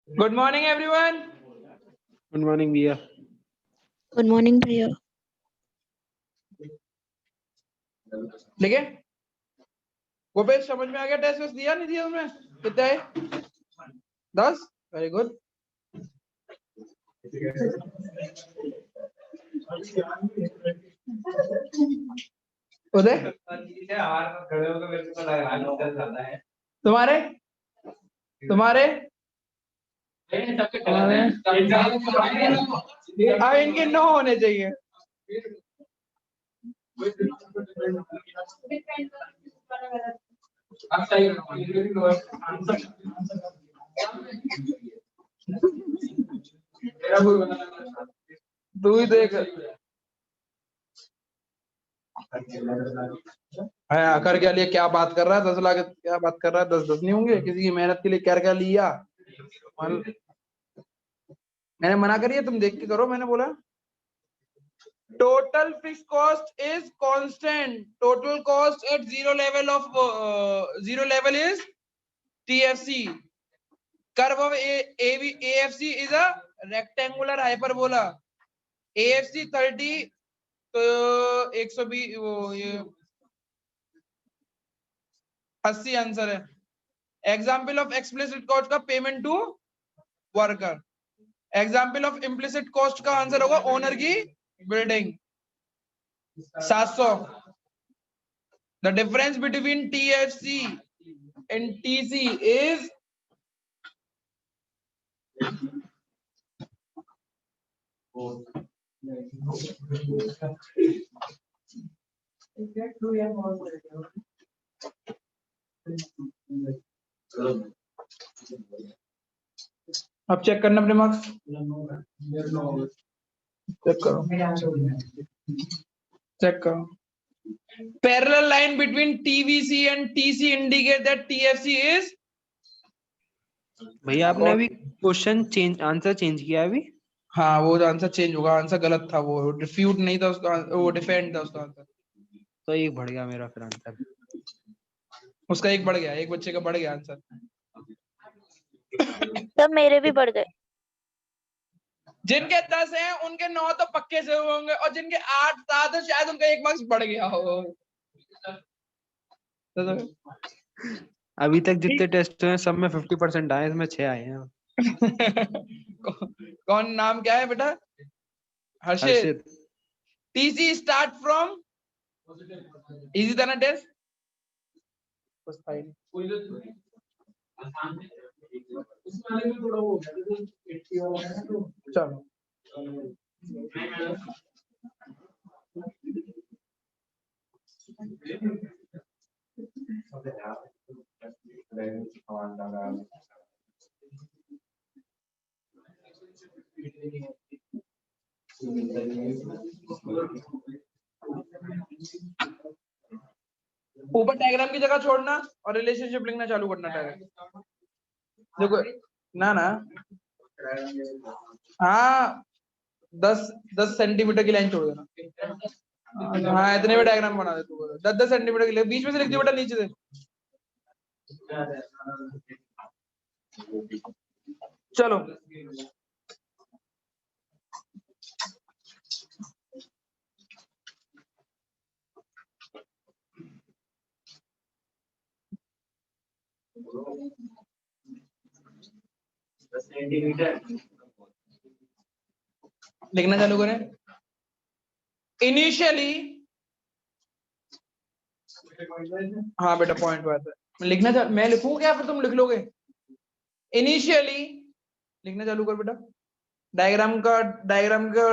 Good morning, everyone. Good morning, भैया. Good morning भैया. ठीक है, गोपेश समझ में आ गया? टेस्ट वेस्ट दिया नहीं दिया तुमने? कितना है? 10. Very good. उदय तुम्हारे तुम्हारे अब इनके 9 होने चाहिए. तू ही देख. कर क्या लिया? क्या बात कर रहा है? 10 लाख क्या बात कर रहा है? 10 नहीं होंगे किसी की मेहनत के लिए. क्या लिया? मैंने मना करी है, तुम देख के करो. मैंने बोला total fixed cost is constant. Total cost at zero level is TFC. Curve of AFC is a rectangular hyperbola. AFC 30 तो 120 वो ये 80 आंसर है. एग्जाम्पल ऑफ एक्सप्लिसिट कॉस्ट का payment to worker. Example of implicit cost का answer होगा owner की building. 700. The difference between TFC and TC is अब check करना अपने मार्क्स. चेक करो. Parallel line between TVC and TC indicate that TFC is. भैया आपने अभी क्वेश्चन चेंज आंसर चेंज किया अभी? हाँ, वो आंसर चेंज होगा. आंसर गलत था. वो डिफ्यूट नहीं था उसका, वो डिफेंड था उसका आंसर. तो एक बढ़ गया मेरा फिर आंसर. उसका एक बढ़ गया. एक बच्चे का बढ़ गया आंसर. सब मेरे भी बढ़ गए. जिनके 10 हैं उनके 9 तो पक्के से हुए होंगे, और जिनके 8 7 है शायद उनका 1 मार्क्स बढ़ गया हो. अभी तक जितने टेस्ट हुए सब में 50% आए, इसमें 6 आए हैं. कौन नाम क्या है बेटा? Harshit. TC start from. Easy था ना टेस्ट? बस फाइन. चलो ऊपर डायग्राम की जगह छोड़ना और रिलेशनशिप लिखना चालू करना. डायरेक्ट देखो ना. हाँ, 10 सेंटीमीटर की लाइन छोड़ देना. हाँ, इतने में डायग्राम बना दे तू. 10 सेंटीमीटर की बीच में से लिख दियो बेटा, नीचे से. चलो लिखना चालू करें. इनिशियली. हाँ बेटा, पॉइंट बात है. लिखना मैं लिखूं क्या फिर तुम लिख लोगे? इनिशियली लिखना चालू कर बेटा. डायग्राम का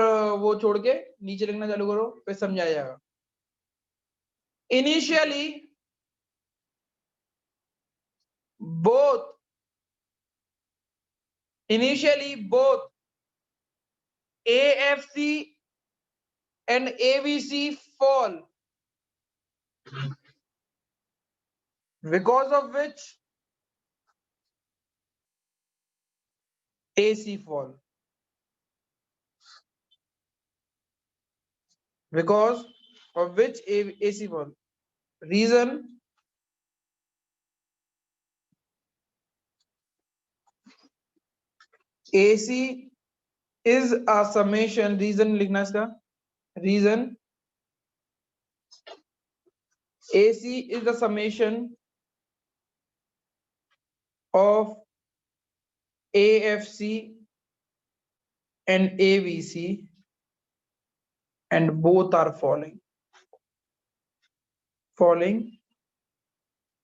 वो छोड़ के नीचे लिखना चालू करो, फिर समझ आ जाएगा. Initially both AFC and AVC fall, because of which AC fall. Because of which AC fall. Reason: AC is a summation, reason लिखना इसका, reason AC is the summation of AFC and AVC and both are falling,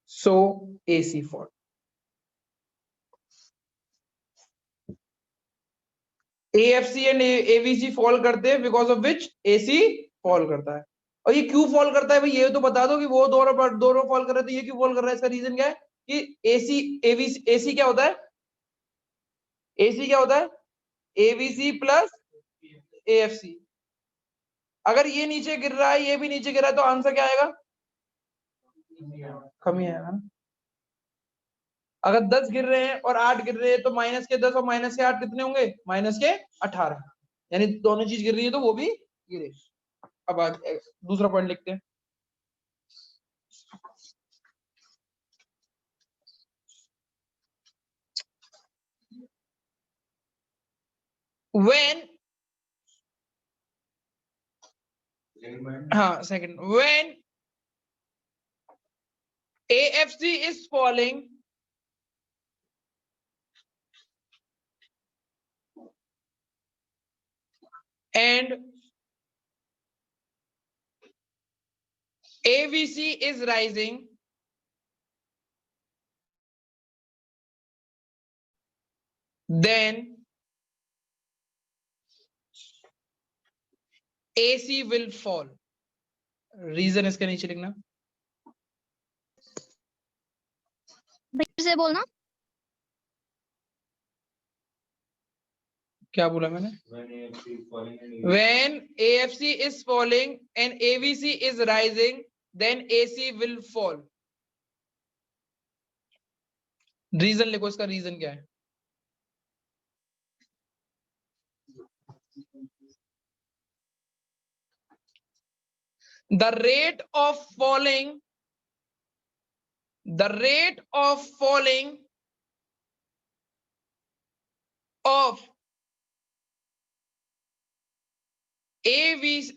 so AC fall. AFC and AVC fall करते हैं because of which AC fall करता है। और ये क्यों fall करता है भाई, ये तो बता दो कि वो दोनों fall कर रहे थे, ये क्यों fall कर रहा है, इसका रीजन क्या है कि AC AVC AC क्या होता है, AC क्या होता है AVC प्लस AFC। अगर ये नीचे गिर रहा है, ये भी नीचे गिर रहा है, तो आंसर क्या आएगा, कमी आएगा ना। अगर 10 गिर रहे हैं और 8 गिर रहे हैं तो माइनस के 10 और माइनस के 8 कितने होंगे, माइनस के 18, यानी दोनों चीज गिर रही है तो वो भी गिरे। अब दूसरा पॉइंट लिखते हैं। when second, when AFC is falling and AVC is rising, then AC will fall. Reason इसके नीचे लिखना। फिर से बोलना। क्या बोला मैंने, when AFC is falling and AVC is rising, then AC will fall. Reason लिखो, इसका रीजन क्या है। The rate of falling of AVC,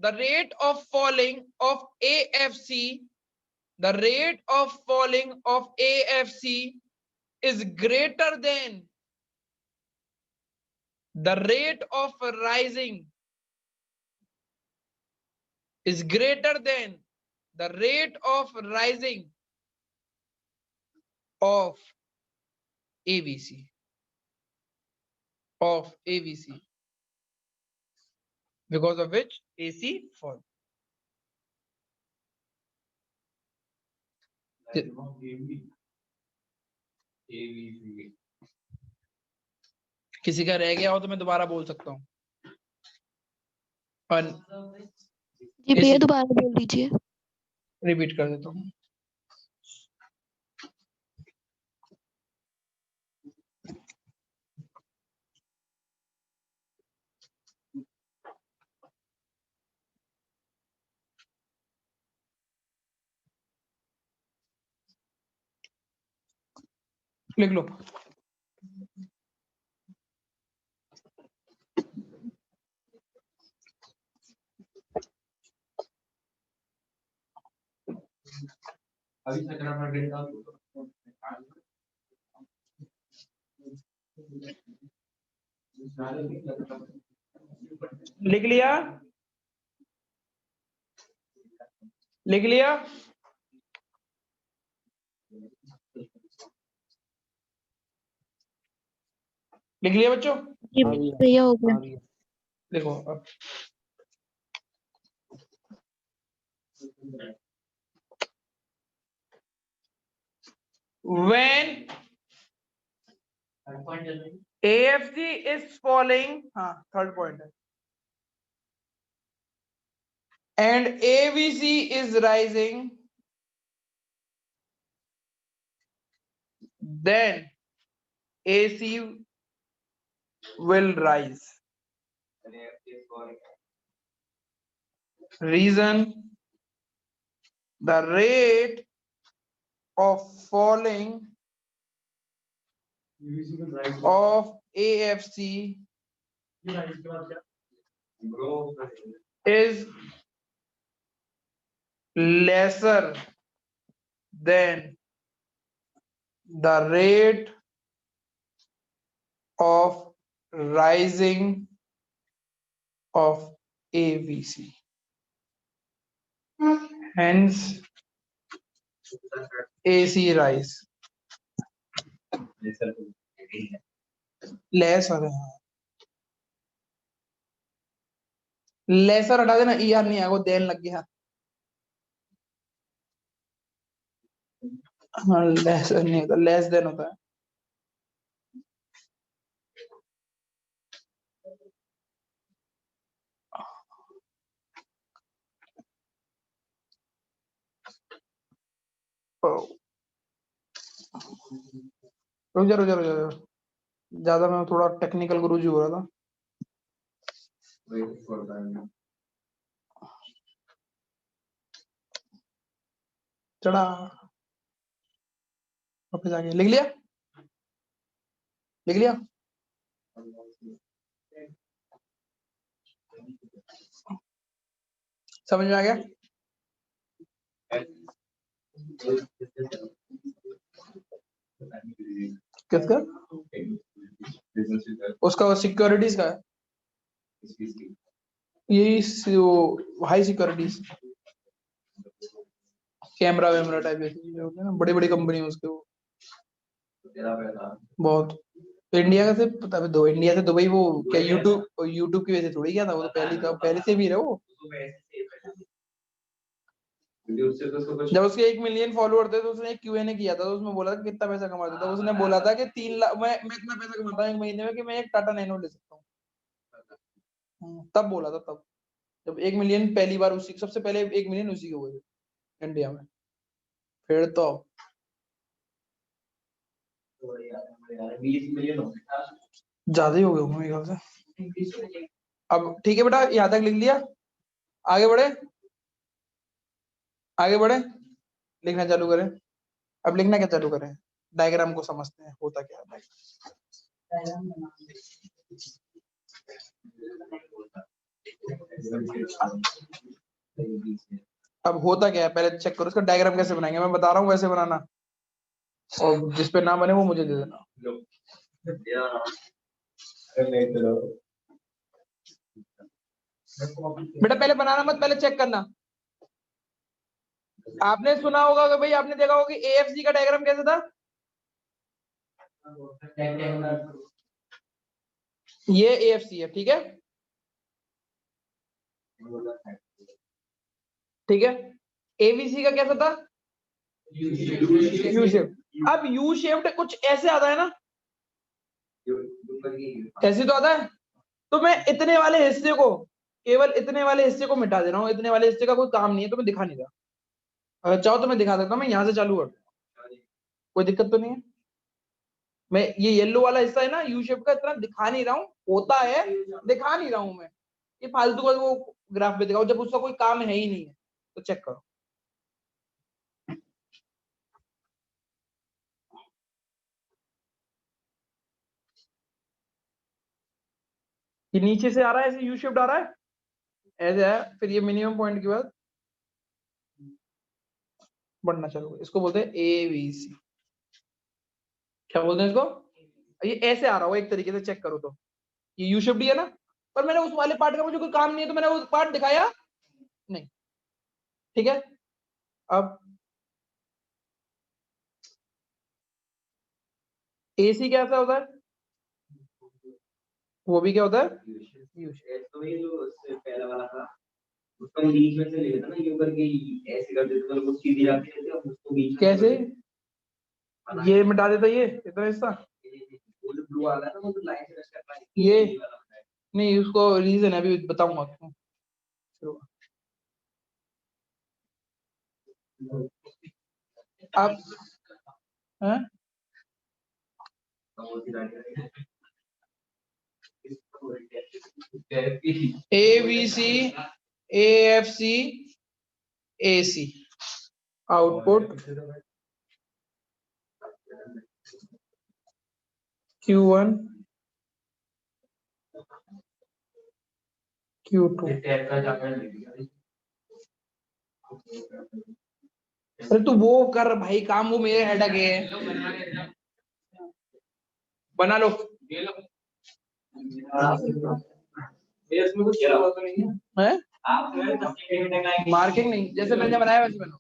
the rate of falling of AFC, the rate of falling of AFC is greater than the rate of rising, is greater than the rate of rising of AVC, because of which AC fall. किसी का रह गया हो तो मैं दोबारा बोल सकता हूँ। जी भैया दोबारा बोल दीजिए। रिपीट कर देता हूँ। लिख लो। लिख लिया, लिख लिया। लिख लिया बच्चों? जी भैया हो गया। देखो अब when AFC is falling, हाँ थर्ड पॉइंट है, and AVC is rising, then AC will rise. Reason, the rate of falling of AFC is lesser than the rate of rising of ABC. Hence, AC rise. Lesser. Lesser हटा देना, ER नहीं आएगा, then लग गया. हाँ, lesser नहीं होता, less than होता है. रुक जा. ज्यादा मैं थोड़ा टेक्निकल गुरुजी हो रहा था. चढ़ा वापस आगे. लिख लिया. समझ में आ गया? किसका? उसका सिक्योरिटीज का है. यही हाई सिक्योरिटीज, कैमरा वैमरा टाइप चीजें होती है ना, बड़ी बड़ी कंपनी उसके. वो बहुत. इंडिया का से पता है, इंडिया से दुबई वो क्या यूट्यूब की वजह से थोड़ी गया था. वो तो पहले से भी रहे वो. जब उसके 1 मिलियन फॉलोअर थे तो उसने एक Q&A किया था, तो उसमें बोला था कितना पैसा कमाता था. उसने बोला था कि 3 लाख मैं इतना पैसा कमाता हूँ 1 महीने में कि मैं एक टाटा नैनो ले सकता हूँ. तब बोला था, तब जब 1 मिलियन पहली बार उसी, सबसे पहले 1 मिलियन उसी के हुए थे इंडिया में. फिर तो ज्यादा ही हो गए होंगे मेरे ख्याल से. अब ठीक है बेटा, यहाँ तक लिख लिया. आगे बढ़े, लिखना चालू करें. अब लिखना क्या चालू करें? डायग्राम को समझते हैं, होता क्या है. अब होता क्या है पहले चेक करो. इसका डायग्राम कैसे बनाएंगे, मैं बता रहा हूँ वैसे बनाना, और जिस पे ना बने वो मुझे दे देना. बेटा पहले बनाना मत, पहले चेक करना. आपने सुना होगा कि भाई, आपने देखा होगा कि AFC का डायग्राम कैसे था. ये AFC है, ठीक है. ठीक है. ABC का कैसा था? U shape. अब यू शेप्ड कुछ ऐसे आता है ना, ऐसे तो आता है. तो मैं इतने वाले हिस्से को, केवल इतने वाले हिस्से को मिटा दे रहा हूँ. इतने वाले हिस्से का कोई काम नहीं है, तो मैं दिखा नहीं रहा. अगर चाहो तो मैं दिखा सकता हूँ. मैं यहाँ से चालू कर, कोई दिक्कत तो नहीं है. मैं ये येलो वाला हिस्सा है ना यू शेप का, इतना दिखा नहीं रहा हूँ. होता है, दिखा नहीं रहा हूँ मैं. ये फालतू का वो ग्राफ पे दिखाओ जब उसका कोई काम है ही नहीं है. तो चेक करो. ये नीचे से आ रहा है, ऐसे यू शेप्ड आ रहा है, ऐसे है. फिर ये मिनिमम पॉइंट के बाद बढ़ना चालू. इसको बोलते हैं ABC. क्या बोलते हैं इसको? ये ऐसे आ रहा हो एक तरीके से, चेक करो तो ये यू शेप्ड ही है ना. पर मैंने उस वाले पार्ट का मुझे कोई काम नहीं है, तो मैंने वो पार्ट दिखाया नहीं. ठीक है. अब AC कैसा होता है? वो भी क्या होता है? U shape. तो ये जो उससे पहला वाला था, उसको हम बीच में से ले लेते ना, यू करके ऐसे कर देते तो वो सीधी जाती है. अब उसको बीच में कैसे? ये मिटा देता ये इतना हिस्सा. वो जो ब्लू वाला है ना, वो तो लाइन से टच करता है. ये नहीं, उसको रीजन है, अभी बताऊंगा आपको. अब हैं? ABC, AFC, AC. Output Q1 Q2। Tab का जाकर ले लिया। अरे तू वो कर भाई काम, वो मेरे हेडक है। बना लो। ये इसमें कुछ किया हुआ तो नहीं है? है आप मार्किंग नहीं, जैसे मैंने बनाया वैसे बनाओ।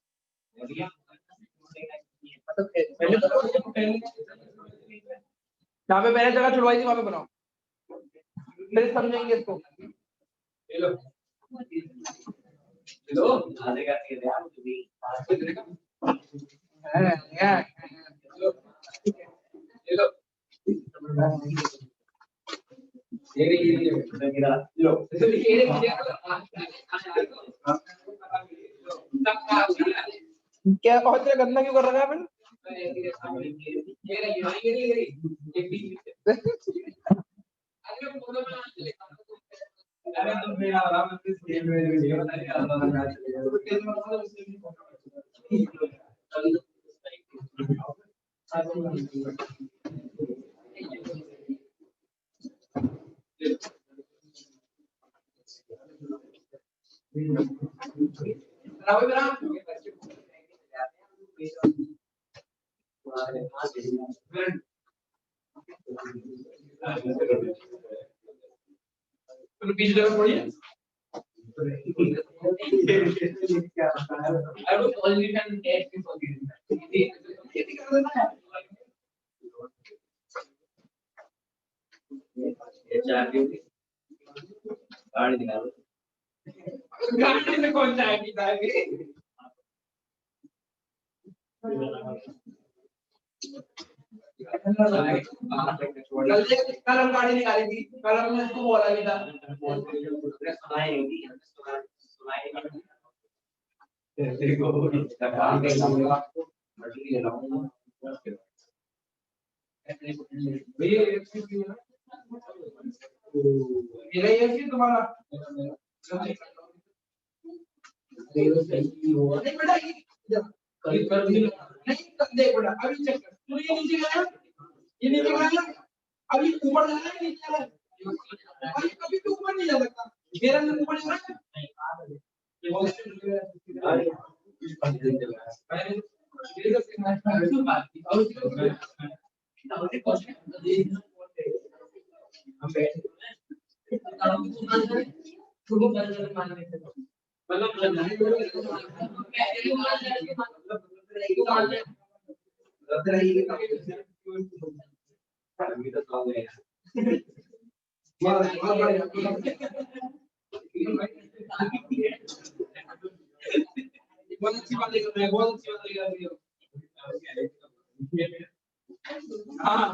जहाँ पे मैंने जगह छुड़वाई थी वहां पे बनाओ, फिर समझेंगे इसको। हेलो हेलो आधे का के दे आप भी हेलो ये गिरा लो क्या बहुत तेरा गंदा क्यों कर रखा है फिर? अरे तो मेरा आराम से स्क्रीन में वीडियो बीच जगह थोड़ी है। गाड़ी में कौन जाएगी कल हम गाड़ी निकाली थी, कल हमने इसको बोला भी था। मेरा ये चीज तुम्हारा नहीं बेटा, नहीं देख बेटा, अभी चेक कर तू, ये नीचे गया, ये नीचे गया, अभी ऊपर जा रहा है, नीचे जा रहा है, अभी कभी भी ऊपर नहीं जा सकता, मेरा नंबर ऊपर जा रहा है। बहुत अच्छी बात कर रहे हैं, बहुत अच्छी बात कर रही हो। हाँ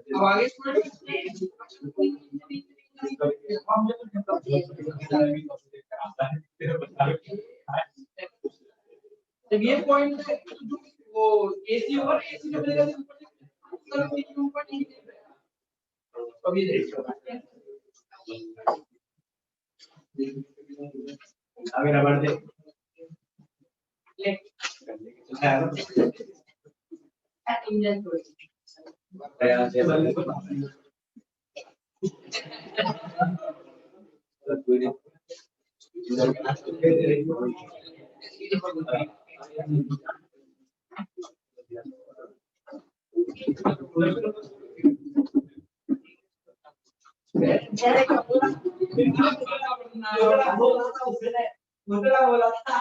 अब आगे जब ये पॉइंट वो एसी होगा, एसी जब मिलेगा ऊपर अभी आगे रबड़ दे बोला था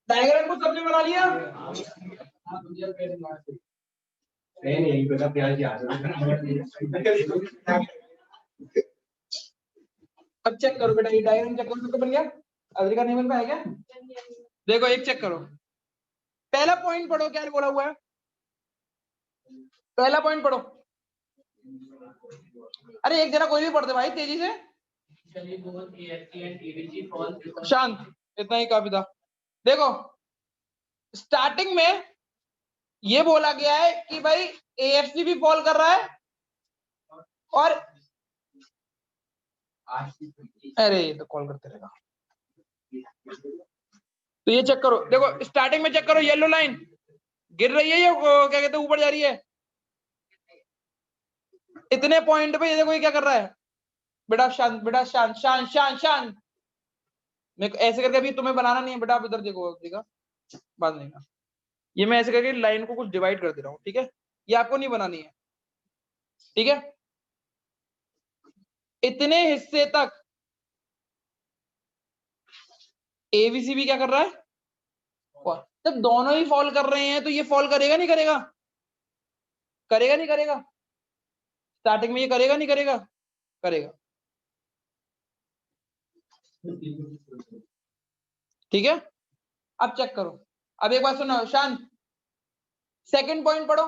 डायग्राम को सबने बना लिया? नहीं बेटा प्यार अब चेक करो बेटा, ये डायग्राम चेक करो, बन गया? अदर का नहीं बन पाया क्या? देखो एक चेक करो, पहला पॉइंट पढ़ो, क्या बोला हुआ है? पहला पॉइंट पढ़ो। अरे एक जरा कोई भी पढ़ दे भाई तेजी से। शांत, इतना ही काफी था। देखो स्टार्टिंग में ये बोला गया है कि भाई एएफसी भी फॉल कर रहा है और अरे ये तो कॉल करते रहेगा। तो ये चेक करो, देखो स्टार्टिंग में चेक करो, येलो लाइन गिर रही है या क्या कहते हैं ऊपर जा रही है? इतने पॉइंट पे ये देखो ये क्या कर रहा है? बेटा शांत, बेटा शांत शांत शांत शांत। मैं ऐसे करके अभी तुम्हें बनाना नहीं है बेटा, आप इधर देखो, देखा बात नहीं का। ये मैं ऐसे करके लाइन को कुछ डिवाइड कर दे रहा हूँ, ठीक है? ये आपको नहीं बनानी है, ठीक है? इतने हिस्से तक एबीसी भी क्या कर रहा है? जब दोनों ही फॉल कर रहे हैं तो ये फॉल करेगा नहीं करेगा? करेगा नहीं करेगा? स्टार्टिंग में ये करेगा नहीं करेगा? करेगा, ठीक है? अब चेक करो, अब एक बात सुनो शांत, सेकंड पॉइंट पढ़ो।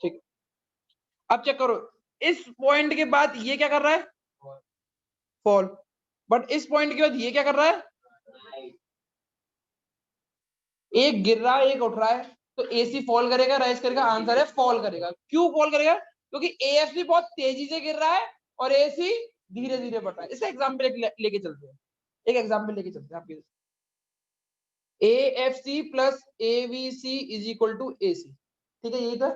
ठीक, अब चेक करो, इस पॉइंट के बाद ये क्या कर रहा है? फॉल। बट इस पॉइंट के बाद ये क्या कर रहा है? एक गिर रहा है, एक उठ रहा है, तो एसी फॉल करेगा, राइज करेगा, आंसर है फॉल करेगा। क्यों फॉल करेगा? क्योंकि एएफसी बहुत तेजी से गिर रहा है और एसी धीरे धीरे बढ़ रहा है। इसका एग्जाम्पल लेके चलते हैं, एक एग्जाम्पल लेके चलते हैं आपके। AFC plus AVC is equal to AC, ठीक है? यही था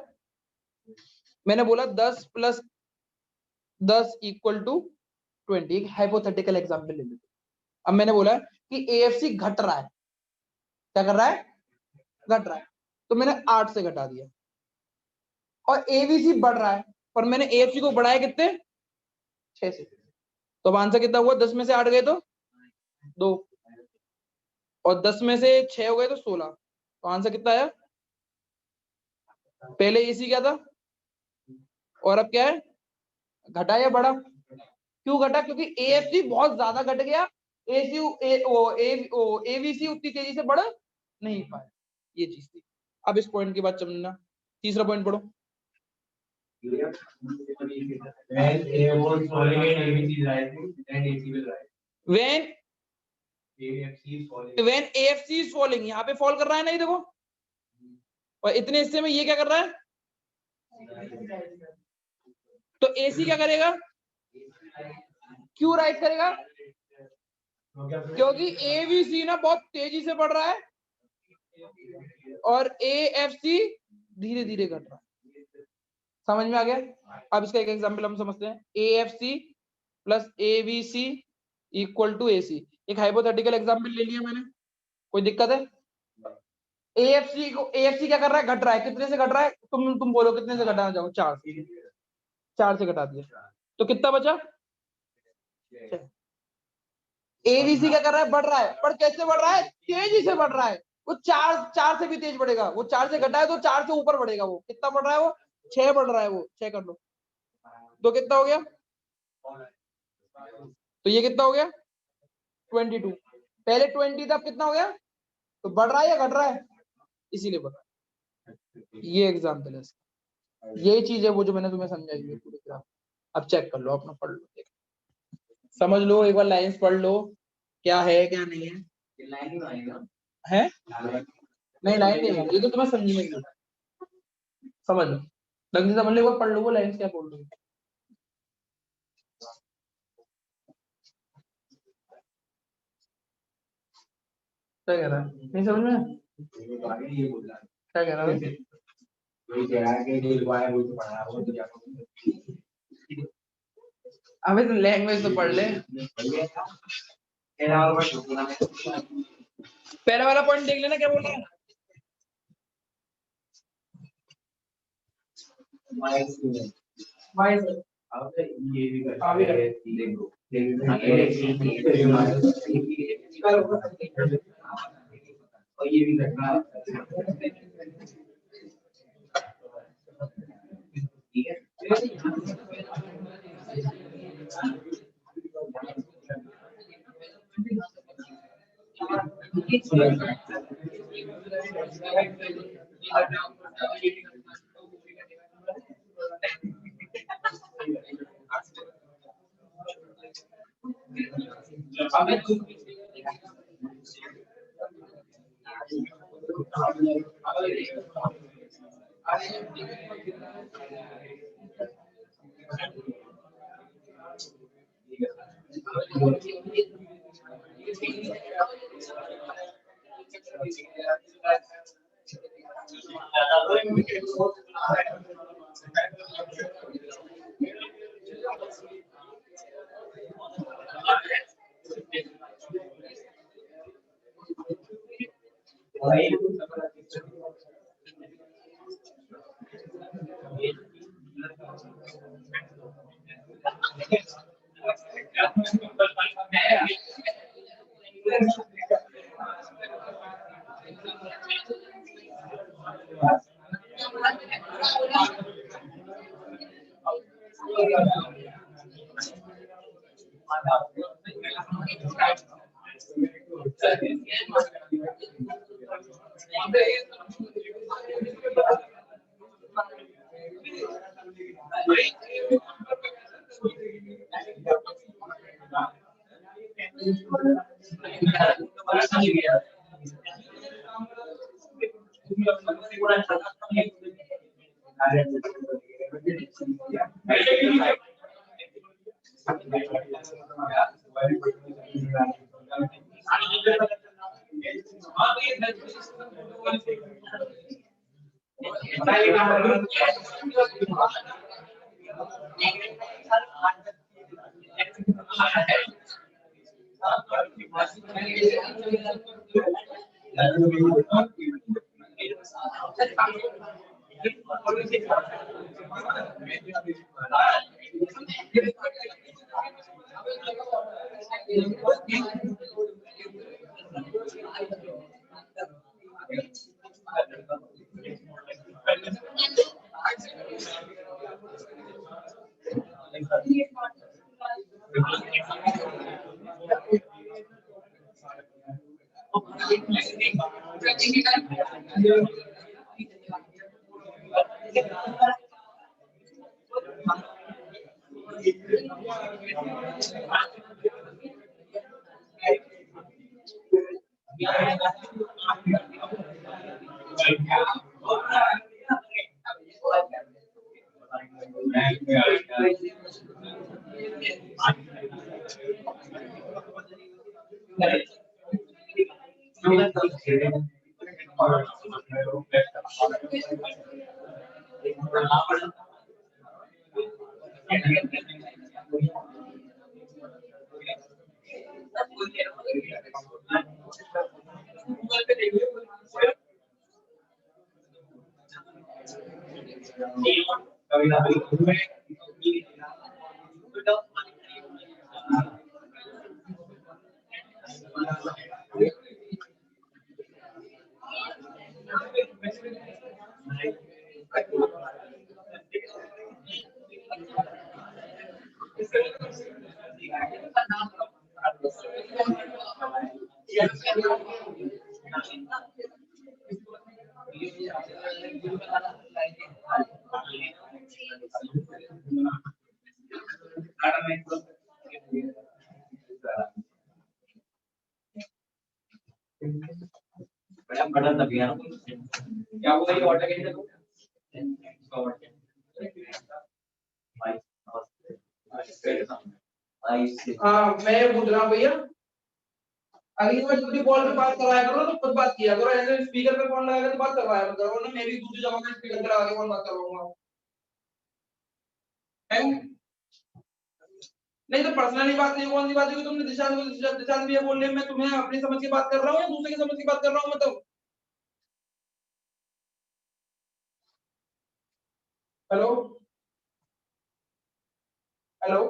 मैंने बोला 10 प्लस 10 इक्वल टू 20। एक हाइपोथेटिकल एग्जाम्पल ले लेते। अब मैंने बोला कि एएफसी घट रहा है, क्या कर रहा है? घट रहा है, तो मैंने 8 से घटा दिया। और एवीसी बढ़ रहा है, पर मैंने एएफसी को बढ़ाया कितने? 6 से। तो अब आंसर कितना हुआ? 10 में से 8 गए तो 2, और 10 में से 6 हो गए तो 16। तो आंसर कितना आया? पहले एसी क्या था और अब क्या है? घटा या बढ़ा? क्यों घटा? क्योंकि एएफसी बहुत ज्यादा घट गया, एवीसी उतनी तेजी से बढ़ नहीं पाया। ये चीज थी। अब इस पॉइंट के बाद समझना, तीसरा पॉइंट पढ़ो। when AFC is falling, यहाँ पे फॉल कर रहा है ना, ये देखो, और इतने हिस्से में ये क्या कर रहा है? तो AC क्या करेगा? क्यों राइज करेगा? क्योंकि AVC ना बहुत तेजी से बढ़ रहा है और AFC धीरे धीरे घट रहा है। समझ में आ गया? अब इसका एक एग्जांपल हम समझते हैं। AFC plus AVC equal to AC। एक हाइपोथेटिकल एग्जांपल ले लिया मैंने, कोई दिक्कत है? AFC क्या कर रहा है? घट रहा है। कितने से घट रहा है? तुम बोलो कितने से घटाना चाहो? 4 से। 4 से घटा दिया तो कितना बचा? एबीसी क्या कर रहा है, बढ़ रहा है, पर कैसे बढ़ रहा है, तेजी से बढ़ रहा है। वो चार से भी तेज बढ़ेगा, वो 4 से घटा है तो 4 से ऊपर बढ़ेगा। वो कितना बढ़ रहा है, वो 6 बढ़ रहा है, वो 6 कर लो तो कितना हो गया, तो ये कितना हो गया 22। पहले 20 था, अब कितना हो गया, तो बढ़ रहा है या घट रहा है, इसीलिए बढ़ रहा है। ये एग्जाम्पल है, यही चीज है वो जो मैंने तुम्हें समझाई है पूरी ग्राफ। अब चेक कर लो, अपना पढ़ लो, देख समझ लो, एक बार लाइंस पढ़ लो क्या है क्या नहीं है। लाइन ही आएगा है नहीं, लाइन नहीं है, ये तो तुम्हें समझने की समझ लो, ढंग से समझ लो, एक बार पढ़ लो वो लाइंस क्या बोल रही है। क्या कह रहा है, नहीं समझ में, ये बोल रहा है क्या कह रहा है, वही कह रहा है कि जो हुआ है वो तो पढ़ा वो तो क्या अबे तो लैंग्वेज तो पढ़ ले। पहला वाला पॉइंट देख लेना क्या बोल रहा है, वाई अब ये भी कर आगे है देखो और ये भी करना ठीक है। बड़ा लग गया क्या वो ये ऑर्डर कैसे करूं हाँ मैं ये पूछ रहा हूँ भैया, अगली बार जब भी कॉल पे बात करवाया करो तो खुद बात किया करो, ऐसे स्पीकर पे फोन लगा के तो बात करवाया मत करो ना, मैं भी दूसरी जगह पे स्पीकर पे लगा के फोन बात करवाऊंगा। नहीं तो पर्सनली बात नहीं, कौन सी बात है, तुमने दिशा दिशा भी ये बोल रहे, मैं तुम्हें अपनी समझ की बात कर रहा हूँ या दूसरे की समझ की बात कर रहा हूँ, मतलब हेलो हेलो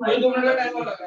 भाई 2 मिनट का टाइम और लगा।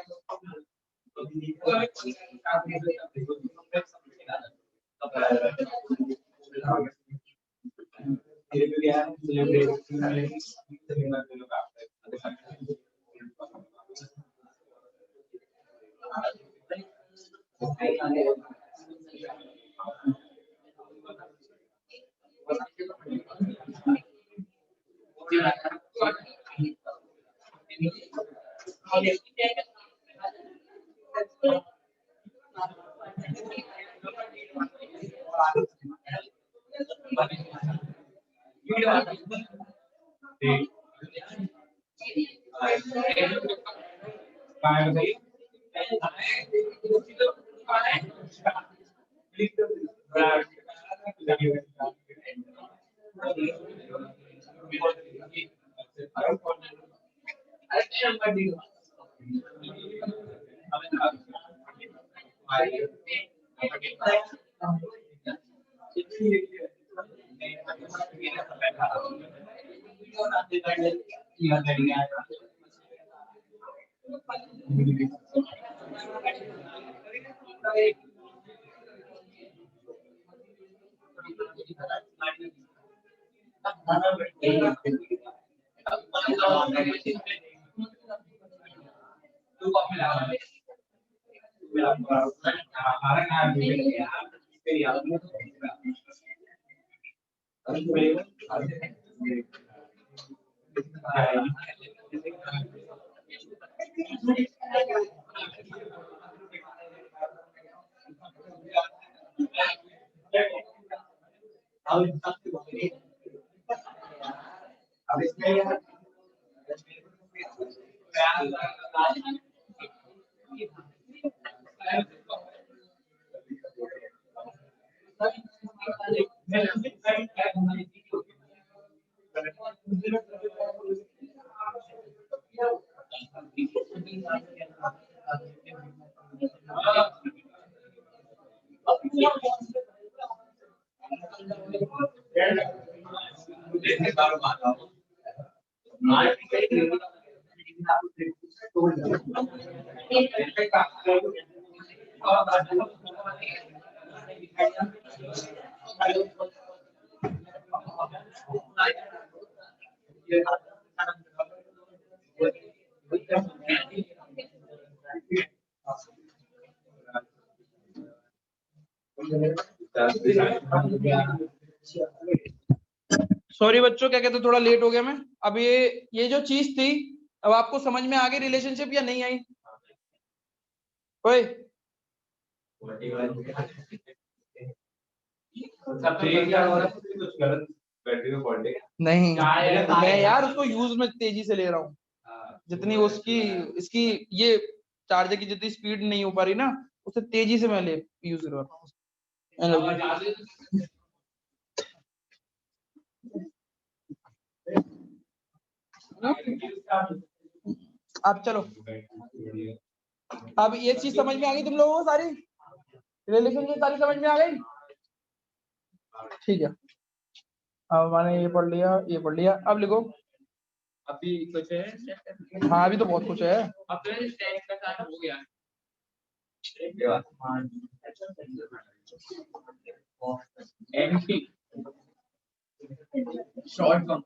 सॉरी बच्चों, क्या कहते, थोड़ा लेट हो गया मैं। अब ये जो चीज थी, अब आपको समझ में आ गई रिलेशनशिप या नहीं आई? ओए नहीं, मैं यार उसको यूज में तेजी से ले रहा हूँ, जितनी उसकी इसकी ये चार्जर की जितनी स्पीड नहीं हो पा रही ना, उससे तेजी से मैं ले यूज कर रहा हूँ। अब चलो, अब ये चीज समझ में आ गई तुम लोगों को सारी, रिलेशन की सारी समझ में आ गई, ठीक है। अब मैंने ये पढ़ लिया, ये पढ़ लिया, अब लिखो। अभी कुछ है? हाँ अभी तो बहुत कुछ है। अब तो टेस्ट का सारा हो गया। एमपी शॉर्ट फॉर्म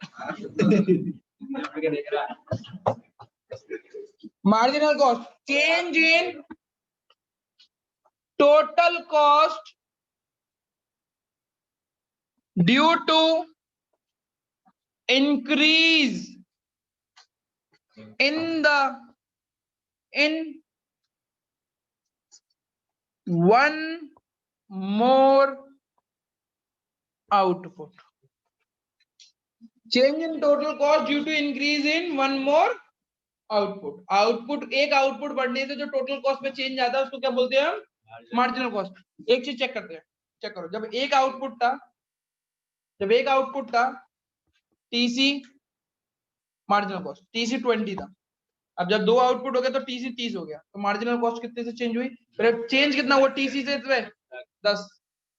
क्या देख रहा है? Marginal cost, change in total cost due to increase in one more output. Change in total cost due to increase in one more output. Output, एक आउटपुट बढ़ने से जो टोटल कॉस्ट में change आता है उसको क्या बोलते हैं हम? Marginal cost. एक चीज चेक करते हैं, चेक करो, जब एक आउटपुट था टीसी मार्जिनल कॉस्ट, टीसी 20 था। अब जब दो आउटपुट हो गए तो टीसी 30 हो गया, तो मार्जिनल कॉस्ट कितने से चेंज हुई? पहले चेंज कितना हुआ टीसी से? 10।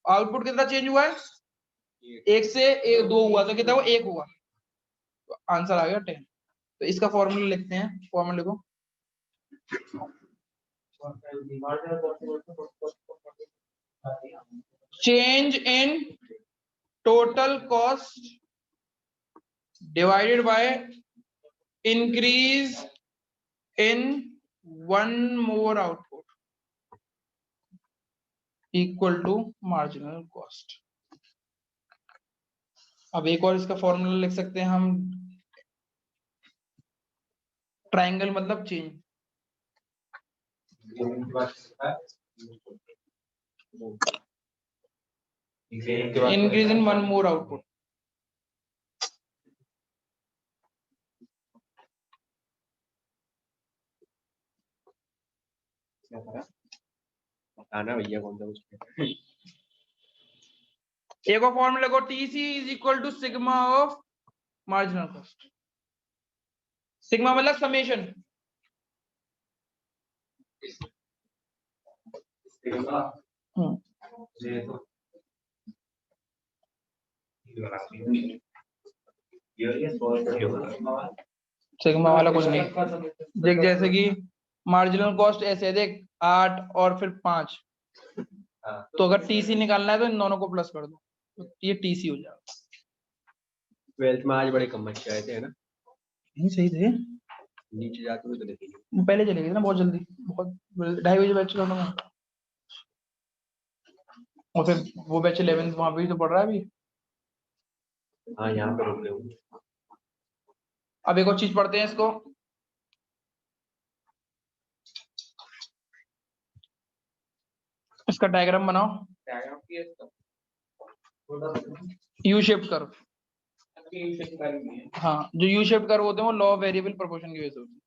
आउटपुट कितना चेंज हुआ है? एक से एक, दो हुआ तो कितना हुआ? एक हुआ, तो आंसर आ गया 10। तो इसका फॉर्मूला लिखते हैं, फॉर्मूला लिखो। Change in total cost divided by increase in one more output equal to marginal cost। अब एक और इसका फॉर्मूला लिख सकते हैं हम, ट्रायंगल मतलब change, increase in one more output. बताना भैया कौन सा उसमें। एक और फॉर्मूला को, TC is equal to sigma of marginal cost. Sigma मतलब समेशन, सिग्मा वाला कुछ नहीं। देख जैसे कि मार्जिनल कॉस्ट ऐसे है, देख 8 और फिर 5, तो अगर टीसी निकालना है तो इन दोनों को प्लस कर दो, तो ये टीसी हो जाएगा। 12th में आज बड़े कम बच्चे आए थे, है ना? नहीं सही थे, नीचे जाते हुए तो देखेंगे। पहले चले गए ना बहुत जल्दी, बहुत 2:30 बजे बैच चलाना है। और फिर वो बैच 11th वहां पे भी तो पढ़ रहा है अभी। हाँ यहाँ पे रुक गए होंगे। अब एक और चीज पढ़ते हैं इसको, इसका डायग्राम बनाओ। डायग्राम की है यू शेप कर्व। हाँ, जो यू शेप कर्व होते हैं वो लॉ ऑफ वेरिएबल प्रोपोर्शन की वजह से होते हैं।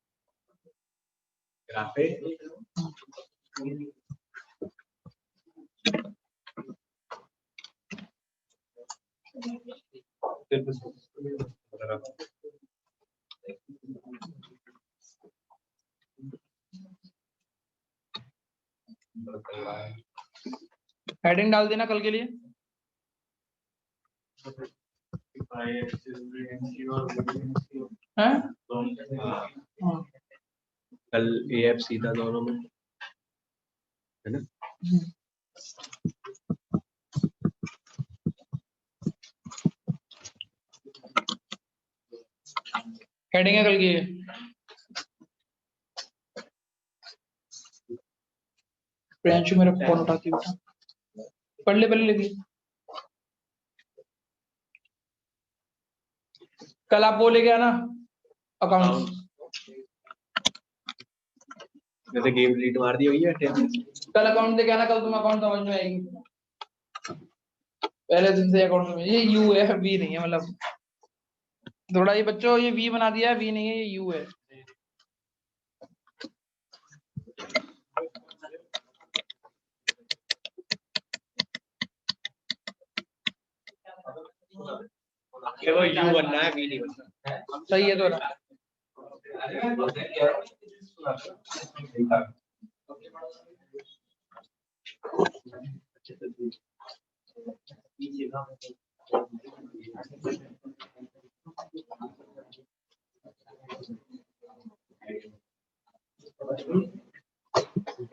हेडिंग डाल देना कल के लिए। हैं? हाँ। कल एएफ सीधा दोनों में, है ना? हेडिंग है कल की। प्रियांशु मेरा फोन उठाती बेटा, पढ़ ले पहले लिखी। कल आप वो लेके आना अकाउंट। जैसे गेम डिलीट मार दी हुई है। कल अकाउंट लेके आना, कल तुम अकाउंट समझ में आएगी। पहले दिन से अकाउंट में ये यू है, वी नहीं है, मतलब थोड़ा ये बच्चों ये वी बना दिया है, वी नहीं है, ये यू है। यू बनना है, वी नहीं बनना। सही है तो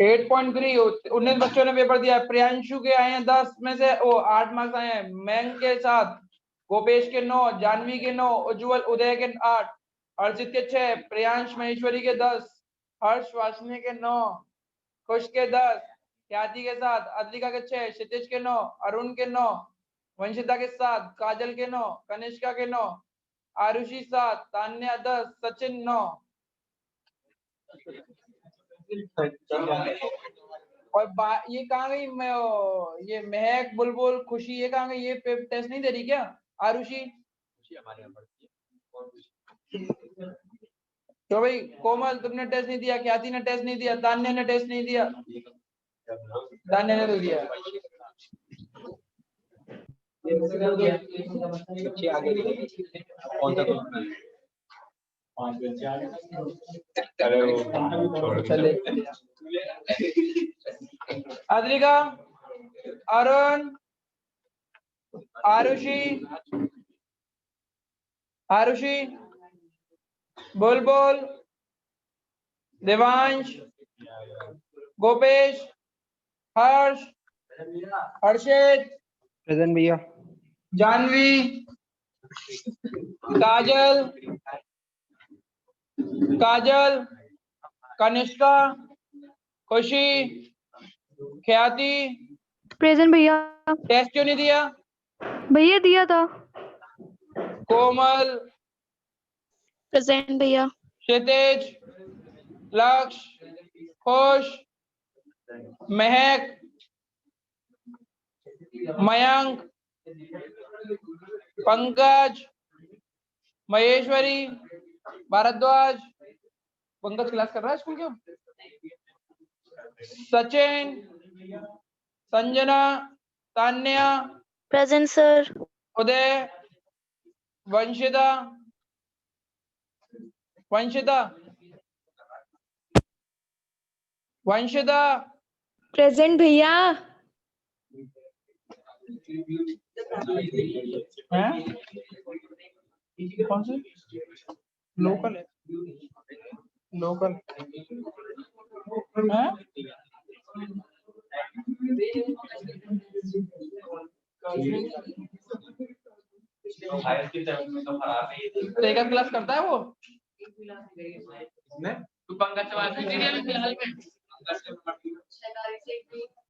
एट पॉइंट 19 बच्चों ने पेपर दिया है। प्रियांशु के आए हैं 10 में से 8 मार्क्स आए हैं। मैंग के 7, गोपेश के 9, जानवी के 9, उज्जवल उदय के 8, अर्जित के 6, प्रियांश महेश्वरी के 10, हर्ष वासनी के 9, खुश के 10, ख्याति के 7, अद्रिका के 6, क्षितिज के 9, अरुण के 9, वंशिता के 7, काजल के 9, कनिष्का के 9, आरुषि 7, तान्या 10, सचिन 9। और ये कहाँ गई? ये महक, बुलबुल, खुशी, ये कहाँ गई? ये टेस्ट नहीं दे रही क्या आरुषि? तो भाई कोमल तुमने टेस्ट नहीं दिया, ख्याति ने टेस्ट नहीं दिया, तान्या ने टेस्ट नहीं दिया, तान्या ने तो दिया। कौन सा चले अद्रिका, अरुण, आरुषि, बुलबुल, देवांश, गोपेश, हर्ष, हर्षित, प्रेजेंट भैया। जानवी, काजल, कनिष्का, खुशी, ख्याति। प्रेजेंट भैया। टेस्ट क्यों नहीं दिया? भैया दिया था। कोमल, प्रेजेंट भैया। क्षितिज, लक्ष्य, खुश, महक, मयंक, पंकज, महेश्वरी, भारद्वाज। पंकज क्लास कर रहा है स्कूल के? Sachin, Sanjana, Tanya, present sir. Uday, Vanshita, present भैया। हैं? कौन से? लोकल है, लोकल हैं? तेरा क्लास करता है वो? तू पंकज से बात की थी फिलहाल में?